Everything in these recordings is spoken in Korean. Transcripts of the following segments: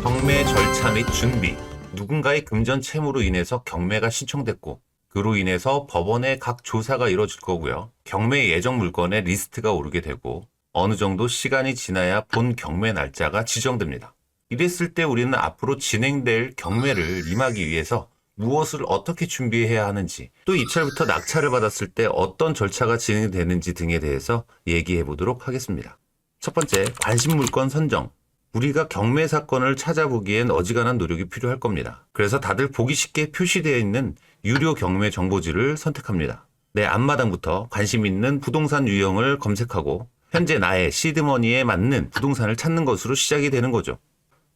경매 절차 및 준비. 누군가의 금전 채무로 인해서 경매가 신청됐고 그로 인해서 법원의 각 조사가 이뤄질 거고요. 경매 예정 물건의 리스트가 오르게 되고 어느 정도 시간이 지나야 본 경매 날짜가 지정됩니다. 이랬을 때 우리는 앞으로 진행될 경매를 임하기 위해서 무엇을 어떻게 준비해야 하는지, 또 입찰부터 낙찰을 받았을 때 어떤 절차가 진행되는지 등에 대해서 얘기해 보도록 하겠습니다. 첫 번째, 관심 물건 선정. 우리가 경매 사건을 찾아보기엔 어지간한 노력이 필요할 겁니다. 그래서 다들 보기 쉽게 표시되어 있는 유료 경매 정보지를 선택합니다. 내 앞마당부터 관심 있는 부동산 유형을 검색하고 현재 나의 시드머니에 맞는 부동산을 찾는 것으로 시작이 되는 거죠.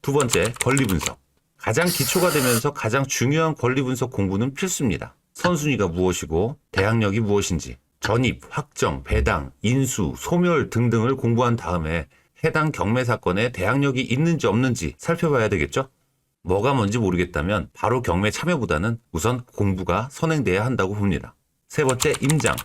두 번째, 권리 분석. 가장 기초가 되면서 가장 중요한 권리 분석 공부는 필수입니다. 선순위가 무엇이고 대항력이 무엇인지, 전입, 확정, 배당, 인수, 소멸 등등을 공부한 다음에 해당 경매 사건에 대항력이 있는지 없는지 살펴봐야 되겠죠? 뭐가 뭔지 모르겠다면 바로 경매 참여보다는 우선 공부가 선행돼야 한다고 봅니다. 세 번째, 임장.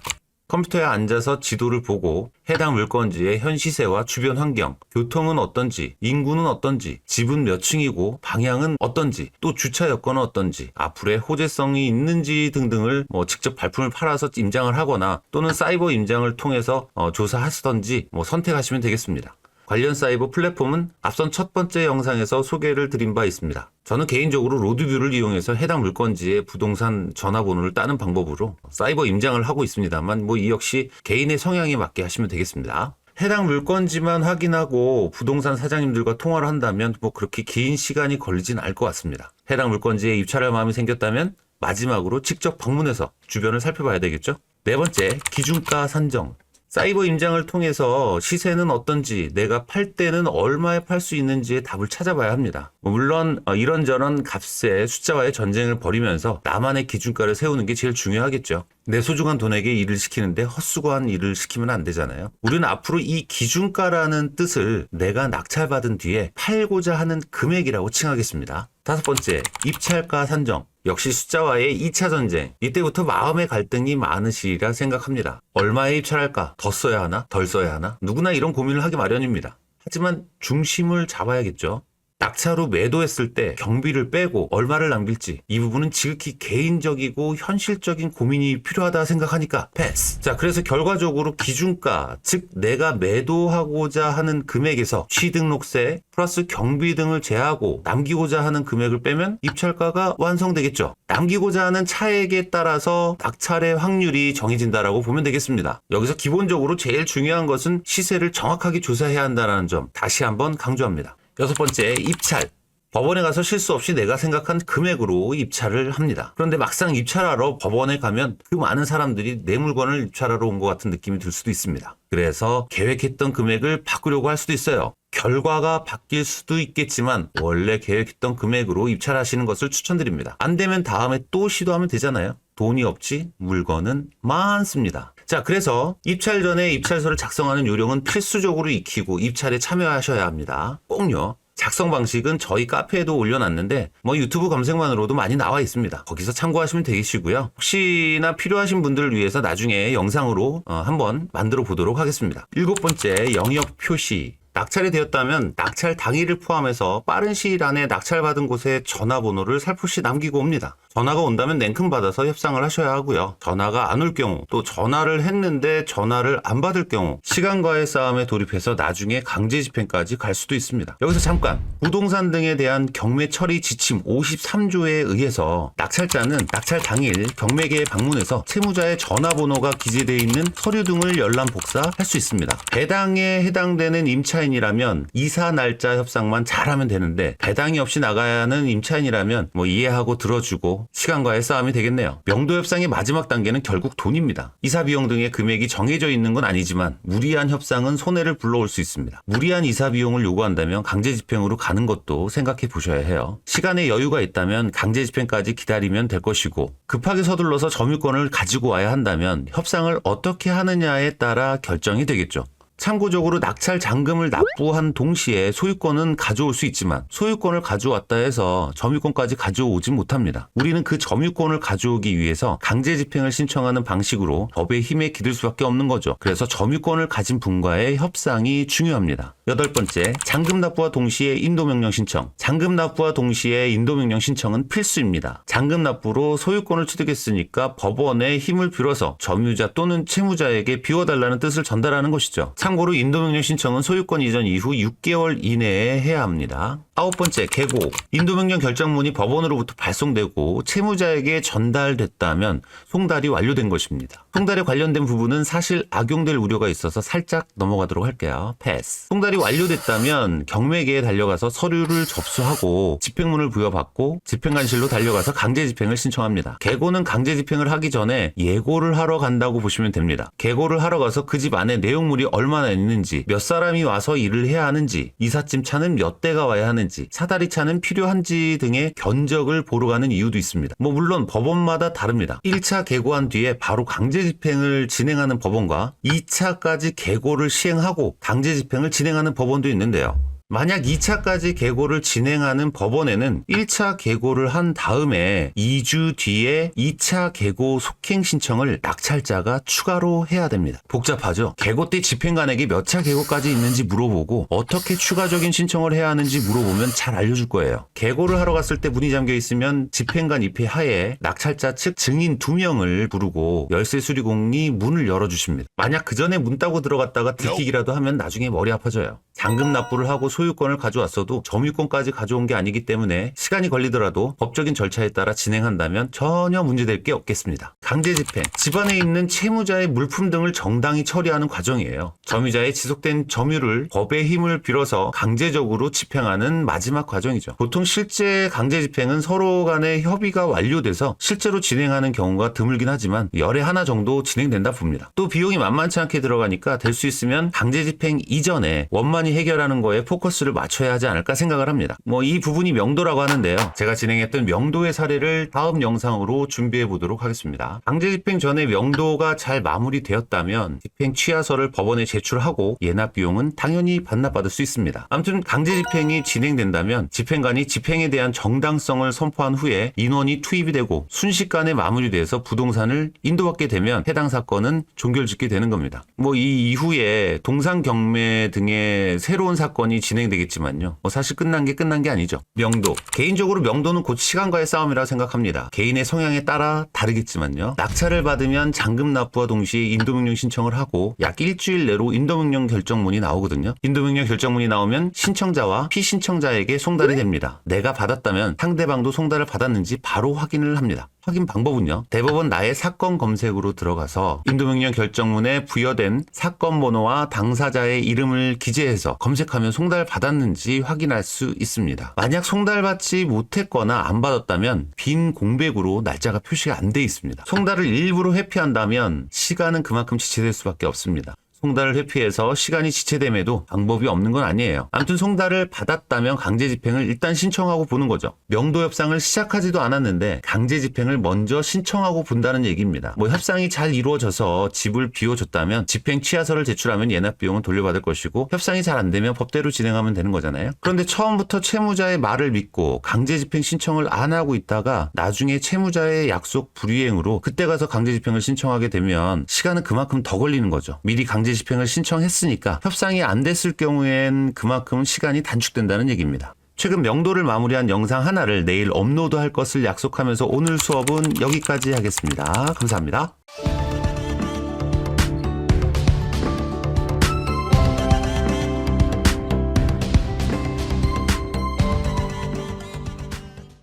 컴퓨터에 앉아서 지도를 보고 해당 물건지의 현 시세와 주변 환경, 교통은 어떤지, 인구는 어떤지, 집은 몇 층이고 방향은 어떤지, 또 주차 여건은 어떤지, 앞으로의 호재성이 있는지 등등을 직접 발품을 팔아서 임장을 하거나 또는 사이버 임장을 통해서 조사하시던지 선택하시면 되겠습니다. 관련 사이버 플랫폼은 앞선 첫 번째 영상에서 소개를 드린 바 있습니다. 저는 개인적으로 로드뷰를 이용해서 해당 물건지의 부동산 전화번호를 따는 방법으로 사이버 임장을 하고 있습니다만 이 역시 개인의 성향에 맞게 하시면 되겠습니다. 해당 물건지만 확인하고 부동산 사장님들과 통화를 한다면 그렇게 긴 시간이 걸리진 않을 것 같습니다. 해당 물건지에 입찰할 마음이 생겼다면 마지막으로 직접 방문해서 주변을 살펴봐야 되겠죠. 네 번째, 기준가 산정. 사이버 임장을 통해서 시세는 어떤지, 내가 팔 때는 얼마에 팔 수 있는지의 답을 찾아봐야 합니다. 물론 이런저런 값의 숫자와의 전쟁을 벌이면서 나만의 기준가를 세우는 게 제일 중요하겠죠. 내 소중한 돈에게 일을 시키는데 헛수고한 일을 시키면 안 되잖아요. 우리는 앞으로 이 기준가라는 뜻을 내가 낙찰받은 뒤에 팔고자 하는 금액이라고 칭하겠습니다. 다섯 번째, 입찰가 산정. 역시 숫자와의 2차 전쟁. 이때부터 마음의 갈등이 많으시리라 생각합니다. 얼마에 입찰할까? 더 써야 하나? 덜 써야 하나? 누구나 이런 고민을 하기 마련입니다. 하지만 중심을 잡아야겠죠. 낙찰 후 매도했을 때 경비를 빼고 얼마를 남길지, 이 부분은 지극히 개인적이고 현실적인 고민이 필요하다 생각하니까 패스. 자, 그래서 결과적으로 기준가, 즉 내가 매도하고자 하는 금액에서 취등록세 플러스 경비 등을 제하고 남기고자 하는 금액을 빼면 입찰가가 완성되겠죠. 남기고자 하는 차액에 따라서 낙찰의 확률이 정해진다라고 보면 되겠습니다. 여기서 기본적으로 제일 중요한 것은 시세를 정확하게 조사해야 한다는 점 다시 한번 강조합니다. 여섯 번째, 입찰. 법원에 가서 실수 없이 내가 생각한 금액으로 입찰을 합니다. 그런데 막상 입찰하러 법원에 가면 그 많은 사람들이 내 물건을 입찰하러 온 것 같은 느낌이 들 수도 있습니다. 그래서 계획했던 금액을 바꾸려고 할 수도 있어요. 결과가 바뀔 수도 있겠지만 원래 계획했던 금액으로 입찰하시는 것을 추천드립니다. 안 되면 다음에 또 시도하면 되잖아요. 돈이 없지 물건은 많습니다. 자, 그래서 입찰 전에 입찰서를 작성하는 요령은 필수적으로 익히고 입찰에 참여하셔야 합니다. 꼭요. 작성 방식은 저희 카페에도 올려놨는데 유튜브 검색만으로도 많이 나와 있습니다. 거기서 참고하시면 되시고요. 혹시나 필요하신 분들을 위해서 나중에 영상으로 한번 만들어 보도록 하겠습니다. 일곱 번째, 영역 표시. 낙찰이 되었다면 낙찰 당일을 포함해서 빠른 시일 안에 낙찰받은 곳에 전화번호를 살포시 남기고 옵니다. 전화가 온다면 냉큼 받아서 협상을 하셔야 하고요. 전화가 안 올 경우, 또 전화를 했는데 전화를 안 받을 경우 시간과의 싸움에 돌입해서 나중에 강제 집행까지 갈 수도 있습니다. 여기서 잠깐, 부동산 등에 대한 경매 처리 지침 53조에 의해서 낙찰자는 낙찰 당일 경매계에 방문해서 채무자의 전화번호가 기재되어 있는 서류 등을 열람 복사할 수 있습니다. 배당에 해당되는 임차인이라면 이사 날짜 협상만 잘하면 되는데 배당이 없이 나가야 하는 임차인이라면 이해하고 들어주고 시간과의 싸움이 되겠네요. 명도 협상의 마지막 단계는 결국 돈입니다. 이사 비용 등의 금액이 정해져 있는 건 아니지만 무리한 협상은 손해를 불러올 수 있습니다. 무리한 이사 비용을 요구한다면 강제 집행으로 가는 것도 생각해 보셔야 해요. 시간에 여유가 있다면 강제 집행까지 기다리면 될 것이고, 급하게 서둘러서 점유권을 가지고 와야 한다면 협상을 어떻게 하느냐에 따라 결정이 되겠죠. 참고적으로 낙찰 잔금을 납부한 동시에 소유권은 가져올 수 있지만 소유권을 가져왔다 해서 점유권까지 가져오진 못합니다. 우리는 그 점유권을 가져오기 위해서 강제 집행을 신청하는 방식으로 법의 힘에 기댈 수밖에 없는 거죠. 그래서 점유권을 가진 분과의 협상이 중요합니다. 8번째, 잔금납부와 동시에 인도명령 신청. 잔금납부와 동시에 인도명령 신청은 필수입니다. 잔금납부로 소유권을 취득했으니까 법원에 힘을 빌어서 점유자 또는 채무자에게 비워달라는 뜻을 전달하는 것이죠. 참고로 인도명령 신청은 소유권 이전 이후 6개월 이내에 해야 합니다. 9번째, 계고. 인도명령 결정문이 법원으로부터 발송되고 채무자에게 전달됐다면 송달이 완료된 것입니다. 송달에 관련된 부분은 사실 악용될 우려가 있어서 살짝 넘어가도록 할게요. 패스. 송달이 완료됐다면 경매계에 달려가서 서류를 접수하고 집행문을 부여받고 집행관실로 달려가서 강제집행을 신청합니다. 계고는 강제집행을 하기 전에 예고를 하러 간다고 보시면 됩니다. 계고를 하러 가서 그 집 안에 내용물이 얼마나 있는지, 몇 사람이 와서 일을 해야 하는지, 이삿짐 차는 몇 대가 와야 하는지, 사다리 차는 필요한지 등의 견적을 보러 가는 이유도 있습니다. 물론 법원마다 다릅니다. 1차 계고한 뒤에 바로 강제집행을 진행하는 법원과 2차까지 계고를 시행하고 강제집행을 진행하는 법원도 있는데요. 만약 2차까지 계고를 진행하는 법원에는 1차 계고를 한 다음에 2주 뒤에 2차 계고 속행 신청을 낙찰자가 추가로 해야 됩니다. 복잡하죠? 계고 때 집행관에게 몇 차 계고까지 있는지 물어보고 어떻게 추가적인 신청을 해야 하는지 물어보면 잘 알려줄 거예요. 계고를 하러 갔을 때 문이 잠겨 있으면 집행관 입회 하에 낙찰자 측 증인 2명을 부르고 열쇠 수리공이 문을 열어주십니다. 만약 그 전에 문 따고 들어갔다가 들키기라도 하면 나중에 머리 아파져요. 잔금 납부를 하고 소유권을 가져왔어도 점유권까지 가져온 게 아니기 때문에 시간이 걸리더라도 법적인 절차에 따라 진행한다면 전혀 문제될 게 없겠습니다. 강제집행, 집안에 있는 채무자의 물품 등을 정당히 처리하는 과정이에요. 점유자의 지속된 점유를 법의 힘을 빌어서 강제적으로 집행하는 마지막 과정이죠. 보통 실제 강제집행은 서로 간의 협의가 완료돼서 실제로 진행하는 경우가 드물긴 하지만 열에 하나 정도 진행된다 봅니다. 또 비용이 만만치 않게 들어가니까 될 수 있으면 강제집행 이전에 원만히 해결하는 거에 포커스를 맞춰야 하지 않을까 생각을 합니다. 이 부분이 명도라고 하는데요. 제가 진행했던 명도의 사례를 다음 영상으로 준비해 보도록 하겠습니다. 강제집행 전에 명도가 잘 마무리되었다면 집행 취하서를 법원에 제출하고 예납 비용은 당연히 반납받을 수 있습니다. 아무튼 강제집행이 진행된다면 집행관이 집행에 대한 정당성을 선포한 후에 인원이 투입이 되고 순식간에 마무리돼서 부동산을 인도받게 되면 해당 사건은 종결짓게 되는 겁니다. 이 이후에 동상경매 등의 새로운 사건이 진행되겠지만요. 사실 끝난 게 아니죠. 명도. 개인적으로 명도는 곧 시간과의 싸움이라 생각합니다. 개인의 성향에 따라 다르겠지만요. 낙찰을 받으면 잔금 납부와 동시에 인도명령 신청을 하고 약 일주일 내로 인도명령 결정문이 나오거든요. 인도명령 결정문이 나오면 신청자와 피신청자에게 송달이 됩니다. 내가 받았다면 상대방도 송달을 받았는지 바로 확인을 합니다. 확인 방법은요. 대법원 나의 사건 검색으로 들어가서 인도명령 결정문에 부여된 사건 번호와 당사자의 이름을 기재해서 검색하면 송달 받았는지 확인할 수 있습니다. 만약 송달받지 못했거나 안 받았다면 빈 공백으로 날짜가 표시가 안 돼 있습니다. 송달을 일부러 회피한다면 시간은 그만큼 지체될 수밖에 없습니다. 송달을 회피해서 시간이 지체됨에도 방법이 없는 건 아니에요. 아무튼 송달을 받았다면 강제집행을 일단 신청하고 보는 거죠. 명도 협상을 시작하지도 않았는데 강제집행을 먼저 신청하고 본다는 얘기입니다. 협상이 잘 이루어져서 집을 비워줬다면 집행 취하서를 제출하면 예납 비용은 돌려받을 것이고 협상이 잘 안 되면 법대로 진행하면 되는 거잖아요. 그런데 처음부터 채무자의 말을 믿고 강제집행 신청을 안 하고 있다가 나중에 채무자의 약속 불이행으로 그때 가서 강제집행을 신청하게 되면 시간은 그만큼 더 걸리는 거죠. 미리 강제집행을 신청했으니까 협상이 안 됐을 경우엔 그만큼 시간이 단축된다는 얘기입니다. 최근 명도를 마무리한 영상 하나를 내일 업로드할 것을 약속하면서 오늘 수업은 여기까지 하겠습니다. 감사합니다.